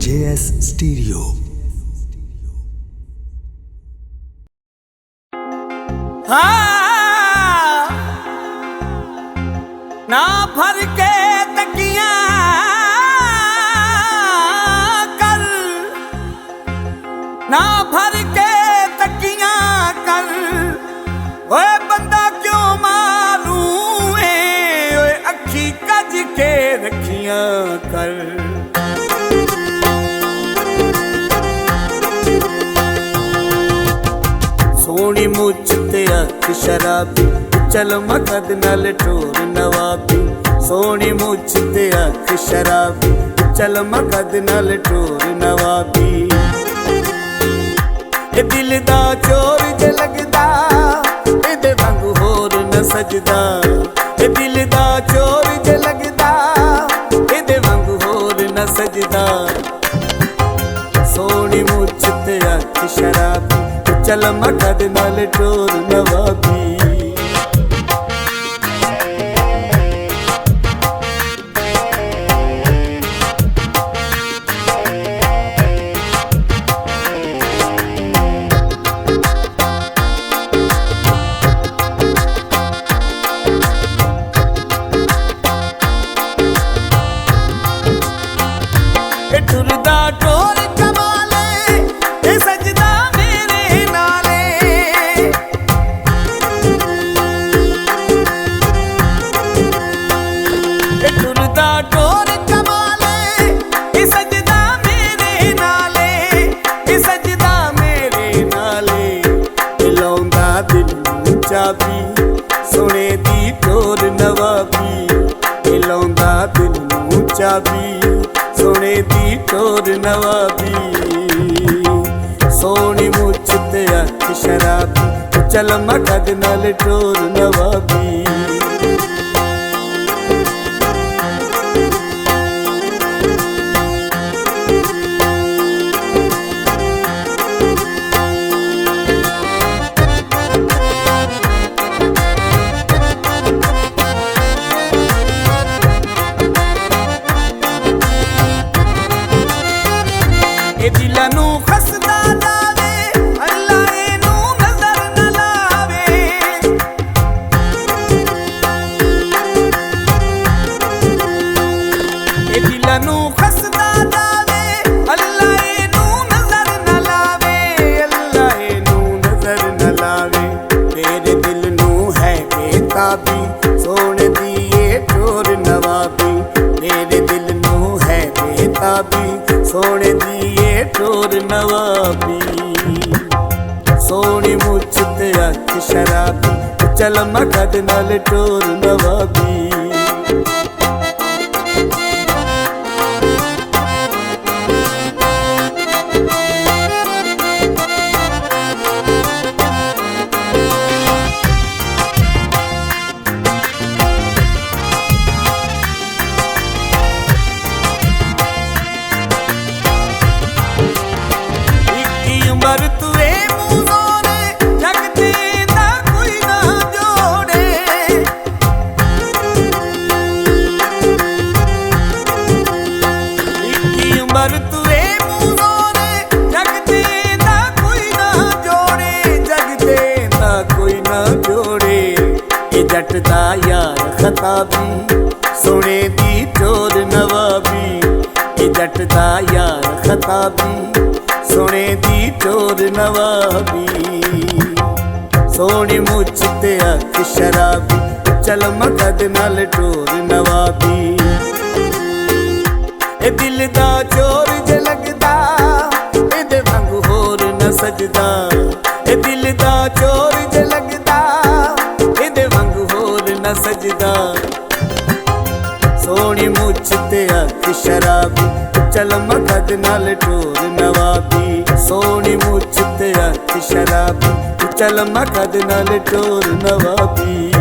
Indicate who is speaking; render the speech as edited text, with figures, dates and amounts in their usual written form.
Speaker 1: JS Stereo।
Speaker 2: हाँ ना भर के तकिया कर, ना भर के तकिया कर, ओए बंदा क्यों मारूं ओए अखी कज के रखियां कर। सोनी मुझ ते अख शराबी, चल मकद नाल टोर नवाबी। सोनी मुझ ते अख शराबी, चल मकद नाल टोर नवाबी। ए दिल दा चोर जे लगदा, एदे वांगू होर न सजदा। ए दिल दा चोर जे लगदा, एदे वांगू होर न सजदा। सोनी मुझ ते अख शराबी, चल मकद नाल टोर नवाबी। टुरदा टोर कमाले, ए सजदा मेरे नाले। ए टुरदा टोर कमाले, ए सजदा मेरे नाले। ए सजदा मेरे नाले, लाउंदा दिल नूं चाबी, सोने दी टोर नवाबी। लाउंदा दिल नूं चाबी, सोने दी टोर नवाबी। सोनी मुझ ते अख शराबी, चल मकद नाल टोर नवाबी। ए दिल नूं खसदा जावे, अल्लाह इनूं नजर न लावे। ए दिल नूं खसदा जावे, अल्लाह इनूं नजर न लावे। अल्लाह इनूं नजर न लावे। तेरे दिल नूं है बेताबी, सोने दी ए टोर नवाबी। तेरे दिल नूं है बेताबी, सोने दी टोर नवाबी। सोनी मुझ ते अख शराबी, चल मकद नाल टोर नवाबी। उमर तुए मुझोरे, जगते ना कोई ना जोड़े। इक्की उमर तुए मुझोरे, जगते ना कोई ना जोड़े। जगते ना कोई ना जोड़े। ए जट दा यार खताबी, सोने दी टोर नवाबी। ए जट दा यार खताबी, सोने दी टोर नवाबी। सोनी मुझ ते अख शराबी, चल मकद नाल टोर नवाबी। ए दिल दा चोर जे लगदा, एदे वांगू होर न सजदा। ए दिल दा चोर जे लगदा, एदे वांगू होर न सजदा। सोनी मुझ ते अख शराबी, चल मकद नाल टोर नवाबी। सोनी मुझ ते अख शराबी, चल मकद नाल टोर नवाबी।